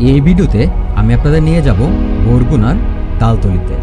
এই ভিডিওতে আমি আপনাদের নিয়ে যাব বরগুনার তালতলিতে।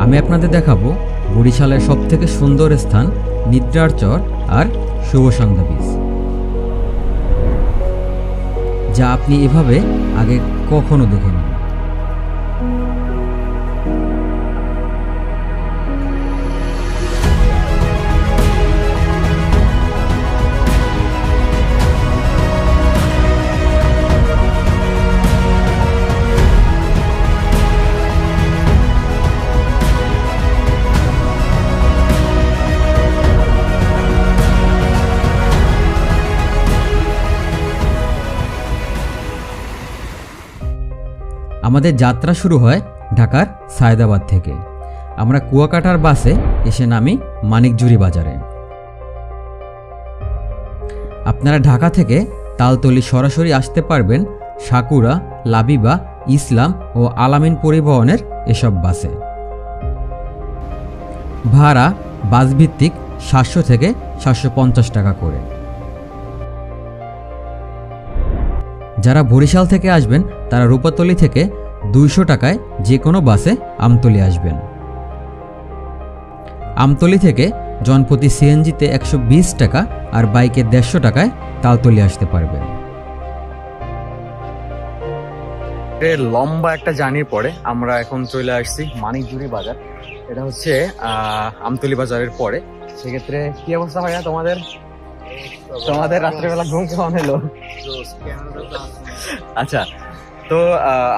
আমি আপনাদের দেখাবো বরিশালের সবথেকে সুন্দর স্থান নিদ্রার চর আর শুভ সন্ধ্যা বীচ, যা আপনি এভাবে আগে কখনো দেখেননি। আমাদের যাত্রা শুরু হয় ঢাকার সায়দাবাদ থেকে। আমরা কুয়াকাটার বাসে এসে নামি মানিকজুরি বাজারে। আপনারা ঢাকা থেকে তালতলি সরাসরি আসতে পারবেন সাকুরা, লাবিবা, ইসলাম ও আলামিন পরিবহনের এসব বাসে। ভাড়া বাসভিত্তিক 700 থেকে 750 টাকা করে। যারা বরিশাল থেকে আসবেন তারা রূপাতলি থেকে 200 টাকায় যে কোনো বাসে আমতলি আসবেন। আমতলি থেকে জনপ্রতি সিএনজিতে 120 টাকা আর বাইকে 150 টাকায় তালতলি আসতে পারবেন। লম্বা একটা জার্নির পরে আমরা এখন চলে আসছি মানিকজুরি বাজার। এটা হচ্ছে আমতলি বাজারের পরে। সেক্ষেত্রে কি অবস্থা ভাইয়া তোমাদের? রাত্রেবেলা ঘুম কেমন হলো? আচ্ছা, তো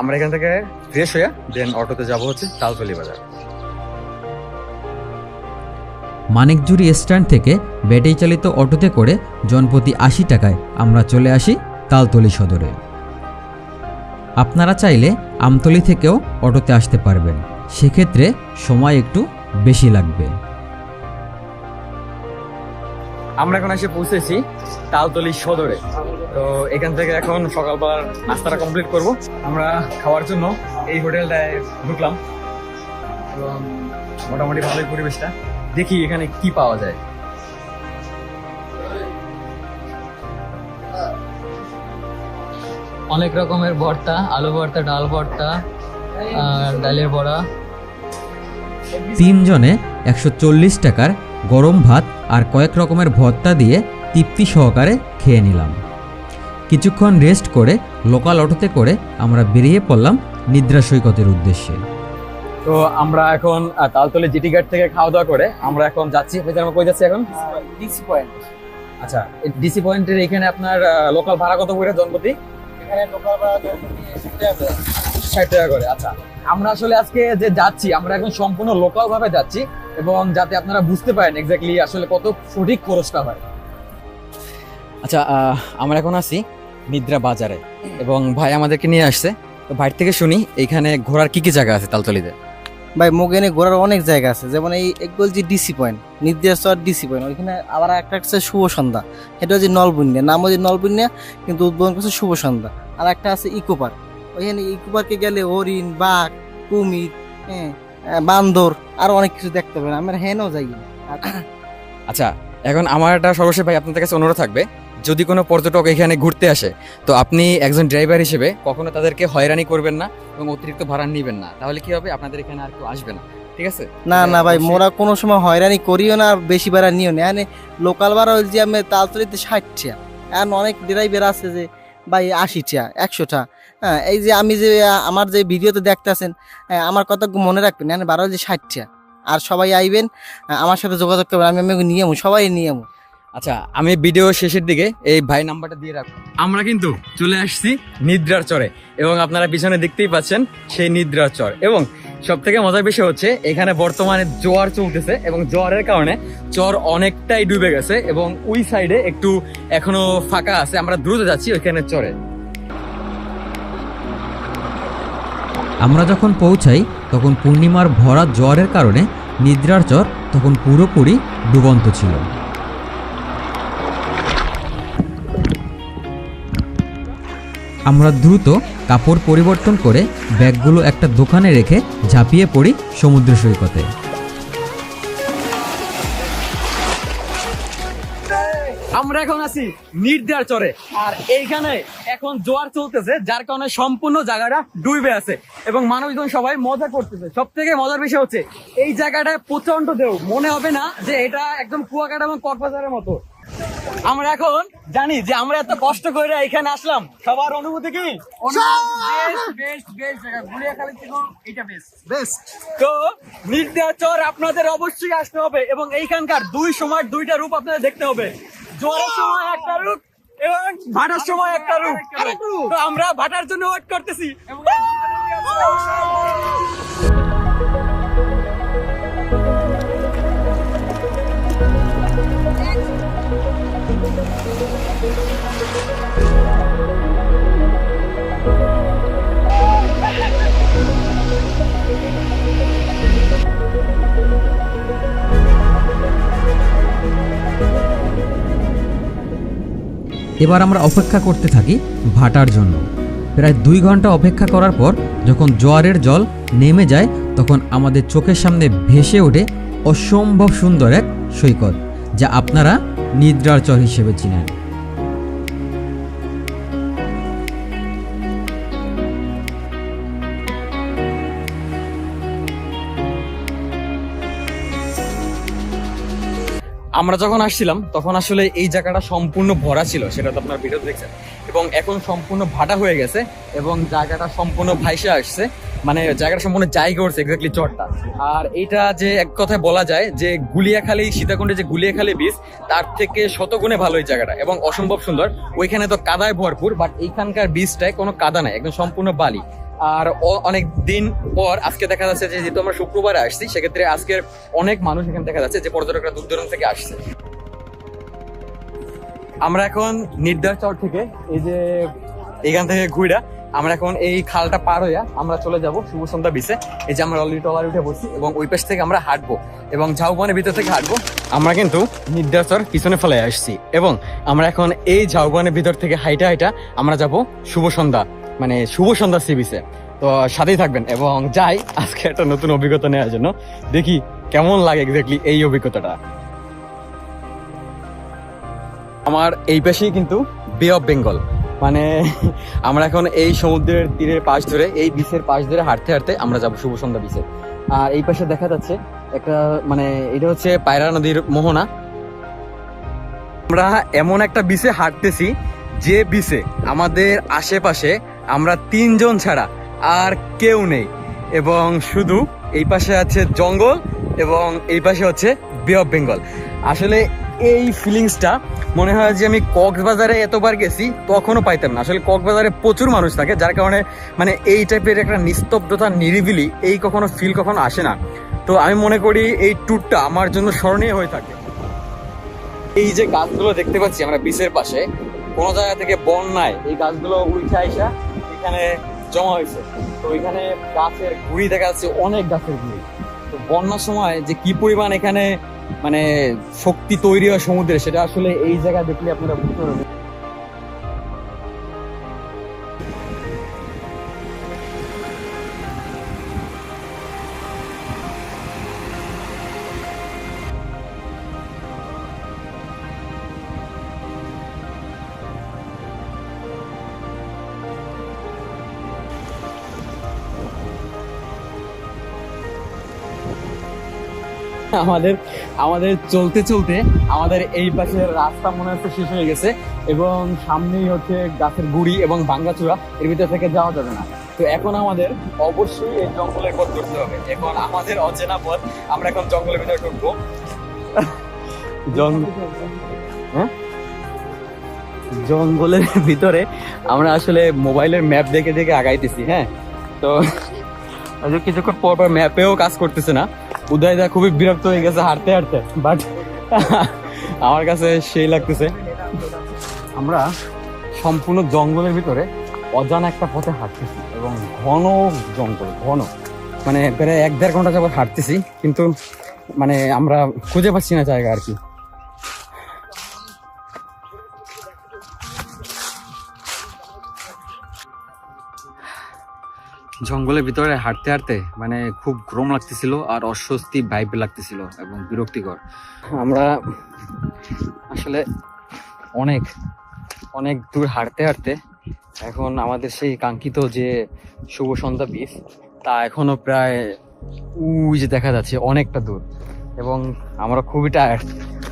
আমরা এখান থেকে ফ্রেশ হয়ে দেন অটোতে যাব হচ্ছে তালতলি বাজার। মানিকজুরি স্ট্যান্ড থেকে ব্যাটারি চালিত অটোতে করে জনপ্রতি 80 টাকায় আমরা চলে আসি তালতলি সদরে। আপনারা চাইলে আমতলি থেকেও অটোতে আসতে পারবেন, সেক্ষেত্রে সময় একটু বেশি লাগবে। আমরা এখন এসে পৌঁছেছি তালতলি সদরে। তো এখান থেকে এখন সকালবেলার নাস্তাটা কমপ্লিট করব। আমরা খাওয়ার জন্য এই হোটেলটায় ঢুকলাম। মোটামুটি ভালোই পরিবেশটা, দেখি এখানে কি পাওয়া যায়। অনেক রকমের ভর্তা, আলু ভর্তা, ডাল ভর্তা, ডালের বড়া। 3 জনে 140 টাকার গরম ভাত আর কয়েক রকমের ভর্তা দিয়ে তৃপ্তি সহকারে খেয়ে নিলাম। কিছুক্ষণ রেস্ট করে লোকাল অটোতে করে আমরা বেরিয়ে পড়লাম নিদ্রা সৈকতের উদ্দেশ্যে। তো আমরা এখন তালতলি জিটি ঘাট থেকে খাওয়া দাওয়া করে আমরা এখন যাচ্ছি। আমরা কই যাচ্ছি এখন? DC point. আচ্ছা, ডিসি পয়েন্টের এখানে আপনার লোকাল ভাড়া কত করে জনপ্রতি? এখানে লোকাল ভাড়া 60 টাকা করে। আচ্ছা, আমরা আসলে আজকে যে যাচ্ছি আমরা এখন সম্পূর্ণ লোকাল ভাবে যাচ্ছি, এবং যাতে আপনারা বুঝতে পারেন এক্স্যাক্টলি আসলে কত সঠিক খরচটা হয়। আচ্ছা, আমরা এখন আছি নিদ্রা বাজারে এবং ভাই আমাদেরকে নিয়ে আসছে। তো ভাই থেকে শুনি এখানে ঘোরার কি কি জায়গা আছে তালতলিতে। ভাই মোগেনে ঘোরার অনেক জায়গা আছে, যেমন এই বলছি ডিসি পয়েন্ট, নির্দেশ্বর ডিসি পয়েন্ট। ওইখানে আবার একটা আছে শুভ সন্ধ্যা, এটা হচ্ছে নলবুনিয়া, নাম হচ্ছে নলবুনিয়া কিন্তু উদ্বোধন করছে শুভ সন্ধ্যা। আর একটা আছে ইকো পার্ক, ওইখানে ইকো পার্কে গেলে হরিণ, বাঘ, কুমির, বান্দর আর অনেক কিছু দেখতে পাবেন। আমরা হেনও যাই। আচ্ছা, এখন আমার একটা সর্বশেষ ভাই আপনাদের কাছে অনুরোধ থাকবে, যদি কোনো পর্যটক এখানে ঘুরতে আসে তো আপনি একজন ড্রাইভার হিসেবে কখনো তাদেরকে হয়রানি করবেন না এবং অতিরিক্ত ভাড়া নেবেন না। তাহলে কি হবে, আপনাদের এখানে আর কেউ আসবে না। ঠিক আছে? না ভাই, মোরা কোনো সময় হয়রানি করিও না, বেশি ভাড়া নিও না। এখানে লোকাল ভাড়া হল যে আমি তালতলিতে 60 টাকা। এখন অনেক ড্রাইভার আছে যে ভাই 80 টাকা, 100 টাকা। হ্যাঁ, এই যে আমি যে আমার যে ভিডিওতে দেখতেছেন, আমার কথা মনে রাখবেন, এখানে ভাড়া হল যে 60 টাকা। আর সবাই আইবেন, আমার সাথে যোগাযোগ করবেন, আমি নিয়ে যাবো, সবাই নিয়ে যাবো। আচ্ছা, আমি ভিডিও শেষের দিকে এই ভাই নাম্বারটা দিয়ে রাখবো। আমরা কিন্তু চলে আসছি নিদ্রার চরে এবং আপনারা পিছনে দেখতেই পাচ্ছেন সেই নিদ্রার চর। এবং সব থেকে মজার বিষয় হচ্ছে এখানে বর্তমানে জোয়ার চলতেছে এবং জোয়ারের কারণে চর অনেকটাই ডুবে গেছে এবং ওই সাইডে একটু এখনো ফাঁকা আছে। আমরা দ্রুত যাচ্ছি ওইখানে চরে। আমরা যখন পৌঁছাই তখন পূর্ণিমার ভরা জোয়ারের কারণে নিদ্রার চর তখন পুরোপুরি ডুবন্ত ছিল। আমরা দ্রুত কাপড় পরিবর্তন করে ব্যাগগুলো একটা দোকানে রেখে ঝাঁপিয়ে পড়ি সমুদ্র সৈকতে। আমরা এখন আছি নির্দার চরে, আর এইখানে এখন জোয়ার চলতেছে, যার কারণে সম্পূর্ণ জায়গাটা ডুবে আছে এবং মানুষজন সবাই মজা করতেছে। সব থেকে মজার বিষয় হচ্ছে এই জায়গাটায় প্রচন্ড ঢেউ, মনে হবে না যে এটা একদম কুয়াকাটা এবং কক্সবাজারের মতো। আমরা এখন জানি যে আমরা এত কষ্ট করে এখানে আসলাম, সবার অনুভূতি কি? তো নির্দার চর আপনাদের অবশ্যই আসতে হবে এবং এইখানকার দুই সময় দুইটা রূপ আপনাদের দেখতে হবে। জোয়ারের সময় একটা রূপ এবং ভাটার সময় একটা রূপ। তো আমরা ভাটার জন্য ওয়েট করতেছি। এবার আমরা অপেক্ষা করতে থাকি ভাটার জন্য। প্রায় 2 ঘন্টা অপেক্ষা করার পর যখন জোয়ারের জল নেমে যায়, তখন আমাদের চোখের সামনে ভেসে ওঠে অসম্ভব সুন্দর এক সৈকত, যা আপনারা নিদ্রার চর হিসেবে চিনেন। আমরা যখন আসছিলাম তখন আসলে এই জায়গাটা সম্পূর্ণ ভরা ছিল, সেটা তো আপনার ভিডিও দেখছেন, এবং এখন সম্পূর্ণ ভাটা হয়ে গেছে এবং জায়গাটা সম্পূর্ণ ভাইসে আসছে, মানে জায়গাটা সম্পূর্ণ জায়গা করছে এক্স্যাক্টলি চরটা। আর এটা যে এক কথায় বলা যায় যে গুলিয়াখালী, সীতাকুণ্ডে যে গুলিয়াখালী বীচ, তার থেকে শতগুণে ভালো এই জায়গাটা এবং অসম্ভব সুন্দর। ওইখানে তো কাদায় ভরপুর, বাট এইখানকার বীচটায় কোনো কাদা নাই, একদম সম্পূর্ণ বালি। আর অনেক দিন পর আজকে দেখা যাচ্ছে যে যেহেতু আমরা শুক্রবারে আসছি, সেক্ষেত্রে আজকের অনেক মানুষ এখানে দেখা যাচ্ছে যে পর্যটকরা দূর দূরান্ত থেকে আসছে। আমরা এখন নির্দার চর থেকে এই যে এখান থেকে ঘুরা আমরা এখন এই খালটা পার হইয়া আমরা চলে যাব শুভ সন্ধ্যা বিচে। এই যে আমরা অলরেডি ট্রলারে উঠে বসছি এবং ওই পাশ থেকে আমরা হাঁটবো এবং ঝাউবনের ভিতর থেকে হাঁটবো। আমরা কিন্তু নির্দার চর পিছনে ফেলে আসছি এবং আমরা এখন এই ঝাউবনের ভিতর থেকে হাইটা হাইটা আমরা যাব শুভ সন্ধ্যা, মানে শুভ সন্ধ্যা সি বিচে। তো সাথেই থাকবেন এবং যাই আজকে একটা নতুন অভিজ্ঞতা নেওয়ার জন্য, দেখি কেমন লাগে এক্স্যাক্টলি এই অভিজ্ঞতাটা। আমার এই পাশেই কিন্তু বে অফ বেঙ্গল, মানে আমরা এখন এই সমুদ্রের তীরের পাশ ধরে, এই বিচের পাশ ধরে হাঁটতে হাঁটতে আমরা যাবো শুভ সন্ধ্যা বিচে। আর এই পাশে দেখা যাচ্ছে একটা, মানে এটা হচ্ছে পায়রা নদীর মোহনা। আমরা এমন একটা বিচে হাঁটতেছি যে বিচে আমাদের আশেপাশে আমরা 3 জন ছাড়া আর কেউ নেই এবং শুধু এই পাশে আছে জঙ্গল এবং এই পাশে হচ্ছে বে অফ বেঙ্গল। আসলে এই ফিলিংসটা মনে হয় যে আমি কক্সবাজারে এতবার গেছি তখনও পাইতাম না। আসলে কক্সবাজারে প্রচুর মানুষ থাকে, যার কারণে মানে এই টাইপের একটা নিস্তব্ধতা, নিরিবিলি এই কখনো ফিল কখনো আসে না। তো আমি মনে করি এই ট্যুরটা আমার জন্য স্মরণীয় হয়ে থাকে। এই যে গাছগুলো দেখতে পাচ্ছি আমরা বিচের পাশে, কোনো জায়গা থেকে বন্যায় এই গাছগুলো উঠে আইসা এখানে জমা হয়েছে। তো এখানে গাছের গুঁড়ি দেখা যাচ্ছে, অনেক গাছের গুঁড়ি। তো বন্যার সময় যে কি পরিমাণ এখানে মানে শক্তি তৈরি হয় সমুদ্রে, সেটা আসলে এই জায়গায় দেখলে আপনারা বুঝতে পারবেন। আমাদের চলতে চলতে আমাদের এই পাশের রাস্তা মনে হচ্ছে শেষ হয়ে গেছে এবং সামনেই হচ্ছে গাছের গুড়ি এবং ভাঙ্গাচূড়া, এর ভিতর থেকে যাওয়া যাবে না। তো এখন আমাদের অবশ্যই এই জঙ্গলের পথ ধরতে হবে। এখন আমাদের অচেনা পথ, আমরা এখন জঙ্গলের ভিতরে ঢুকবো। জঙ্গলের ভিতরে আমরা আসলে মোবাইলের ম্যাপ দেখে দেখে আগাইতেছি। হ্যাঁ, তো কিছুক্ষণ পর পর ম্যাপেও কাজ করতেছে না। উদয়দা খুবই বিরক্ত হয়ে গেছে হাঁটতে হাঁটতে, বাট আমার কাছে সেই লাগতেছে। আমরা সম্পূর্ণ জঙ্গলের ভিতরে অজানা একটা পথে হাঁটতেছি এবং ঘন জঙ্গল, ঘন, মানে প্রায় 1-1.5 ঘন্টা যাবত হাঁটতেছি, কিন্তু মানে আমরা খুঁজে পাচ্ছি না জায়গা আর কি। জঙ্গলের ভিতরে হাঁটতে হাঁটতে মানে খুব গরম লাগতেছিল আর অস্বস্তি ভাইব লাগতেছিল এবং বিরক্তিকর। আমরা আসলে অনেক অনেক দূর হাঁটতে হাঁটতে এখন আমাদের সেই কাঙ্ক্ষিত যে শুভ সন্ধ্যা বিচ তা এখনো প্রায় ওই যে দেখা যাচ্ছে অনেকটা দূর, এবং আমরা খুবই টায়ার্ড,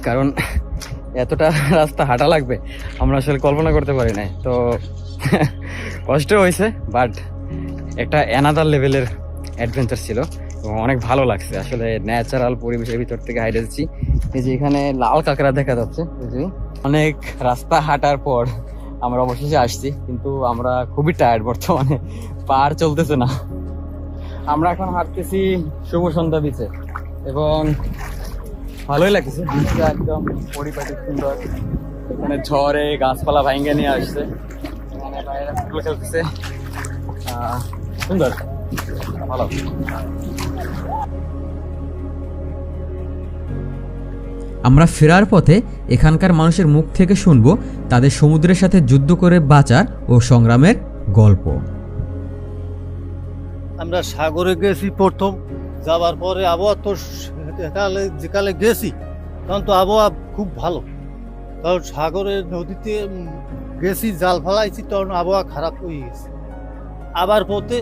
কারণ এতটা রাস্তা হাঁটা লাগবে আমরা আসলে কল্পনা করতে পারি নাই। তো কষ্ট হয়েছে, বাট একটা অ্যানাদার লেভেলের অ্যাডভেঞ্চার ছিল এবং অনেক ভালো লাগছে। আসলে ন্যাচারাল পরিবেশের ভিতর থেকে হাইটে যাচ্ছি। এই যে এখানে লাল কাঁকড়া দেখা যাচ্ছে, এই যে অনেক রাস্তা হাঁটার পর আমরা অবশেষে আসছি, কিন্তু আমরা খুবই টায়ার্ড বর্তমানে, পার চলতেছে না। আমরা এখন হাঁটতেছি শুভ সন্ধ্যা বিচে এবং ভালোই লাগছে, বিচটা একদম পরিপাটি সুন্দর। এখানে ঝড়ে গাছপালা ভাঙ্গে নিয়ে আসছে, এখানে বাইরে ফুটবল খেলতেছে, সুন্দর ভালো। আমরা ফেরার পথে এখানকার মানুষের মুখ থেকে শুনবো তাদের সমুদ্রের সাথে যুদ্ধ করে বাঁচার ও সংগ্রামের গল্প। আমরা সাগরে গেছি প্রথম, যাবার পরে আবহাওয়া তো যেকালে গেছি তখন তো আবহাওয়া খুব ভালো, কারণ সাগরের নদীতে গেছি, জাল ফেলাইছি, তখন আবহাওয়া খারাপ হয়ে গেছে। আবার পথে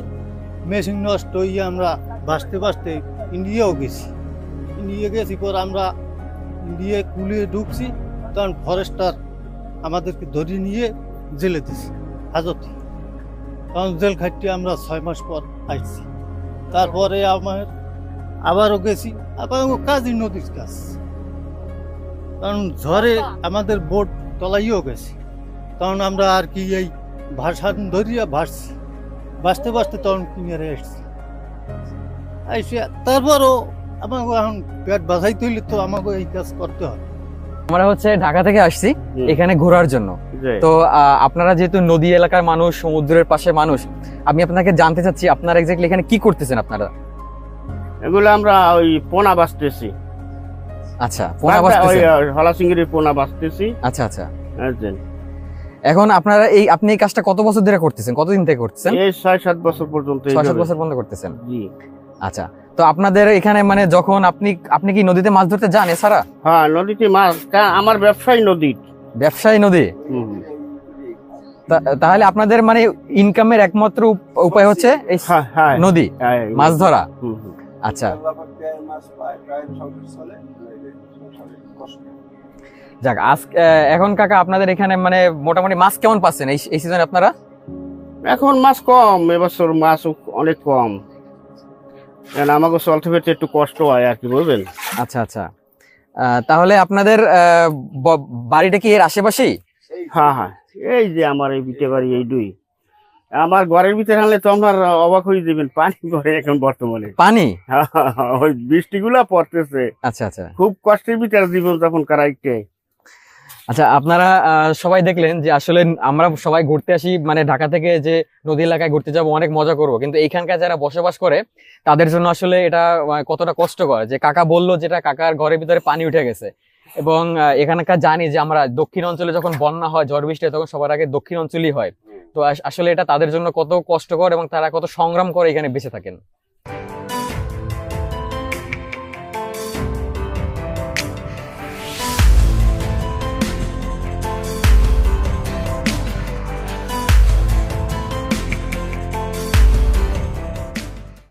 মেশিন নষ্ট হয়ে আমরা ভাসতে ভাসতে ইন্ডিয়াও গেছি। ইন্ডিয়া গেছি পর আমরা ইন্ডিয়া কুলিয়ে ঢুকছি, তখন ফরেস্টার আমাদেরকে ধরে নিয়ে জেলে দিছি হাজতে। তখন জেল খাটতে আমরা 6 মাস পর আসছি। তারপরে আবারও গেছি, আবার কাজী নদীর কাজ, কারণ ঝড়ে আমাদের বোট তলাইও গেছে। তখন আমরা আর কি এই ভাষান ধরিয়া ভাসতে ভাসতে তখন কিনারে এসছি। তারপরও আমাকে এখন পেট বাঁচাইতে হইলে তো আমাকে এই কাজ করতে হয়। আমরা হচ্ছে ঢাকা থেকে আসছি এখানে ঘোরার জন্য। তো আপনারা যেহেতু নদী এলাকার মানুষ, সমুদ্রের পাশে মানুষ, আমি আপনাকে জানতে চাচ্ছি আপনারা এক্স্যাক্টলি এখানে কি করতেছেন আপনারা? এগুলো আমরা ওই পোনা বাঁচতেছি। আচ্ছা, পোনা বাঁচতেছেন? হলাসিংহের পোনা বাঁচতেছি। আচ্ছা আচ্ছা। এখন আপনারা আপনি এই কাজটা কত বছর ধরে করতেছেন, কতদিন থেকে করতেছেন? এই 6-7 বছর পর্যন্ত। 6-7 বছর পর্যন্ত করতেছেন? জি। আচ্ছা, তো আপনাদের এখানে মানে যখন আপনি কি নদীতে মাছ ধরতে যান এছাড়া? হ্যাঁ, নদীতে মাছ, আমার ব্যবসায়ী নদী। ব্যবসায়ী নদী? তাহলে আপনাদের মানে ইনকামের একমাত্র উপায় হচ্ছে এই নদী, মাছ ধরা? আচ্ছা, যাক। এখন কাকা আপনাদের এখানে মানে মোটামুটি মাছ কেমন পাচ্ছেন এই সিজনে আপনারা? এখন মাছ কম, এবছর মাছ অনেক কম, আমাকে চলতে ফিরতে একটু কষ্ট হয় আর কি, বুঝলেন? আচ্ছা আচ্ছা। তাহলে আপনাদের বাড়িটা কি এর আশেপাশেই? হ্যাঁ হ্যাঁ, এই যে আমার এই ভিটে বাড়ি, এই দুই আমার ঘরের ভিতরে আনলে তো আপনার অবাক হয়ে যাবেন, পানি ঘরে এখন বর্তমানে, পানি ওই বৃষ্টিগুলা পড়তেছে। আচ্ছা আচ্ছা, খুব কষ্টের ভিতরে জীবন যাপন করাইতে। আচ্ছা, আপনারা সবাই দেখলেন যে আসলে আমরা সবাই ঘুরতে আসি, মানে ঢাকা থেকে যে নদী এলাকায় ঘুরতে যাবো, অনেক মজা করবো, কিন্তু এইখানকার যারা বসবাস করে তাদের জন্য আসলে এটা কতটা কষ্টকর। যে কাকা বললো যেটা কাকার ঘরের ভিতরে পানি উঠে গেছে, এবং এখানকার জানি যে আমরা দক্ষিণ অঞ্চলে যখন বন্যা হয়, ঝড় বৃষ্টি হয়, তখন সবার আগে দক্ষিণ অঞ্চলই হয়। তো আসলে এটা তাদের জন্য কত কষ্টকর এবং তারা কত সংগ্রাম করে এখানে বেঁচে থাকেন।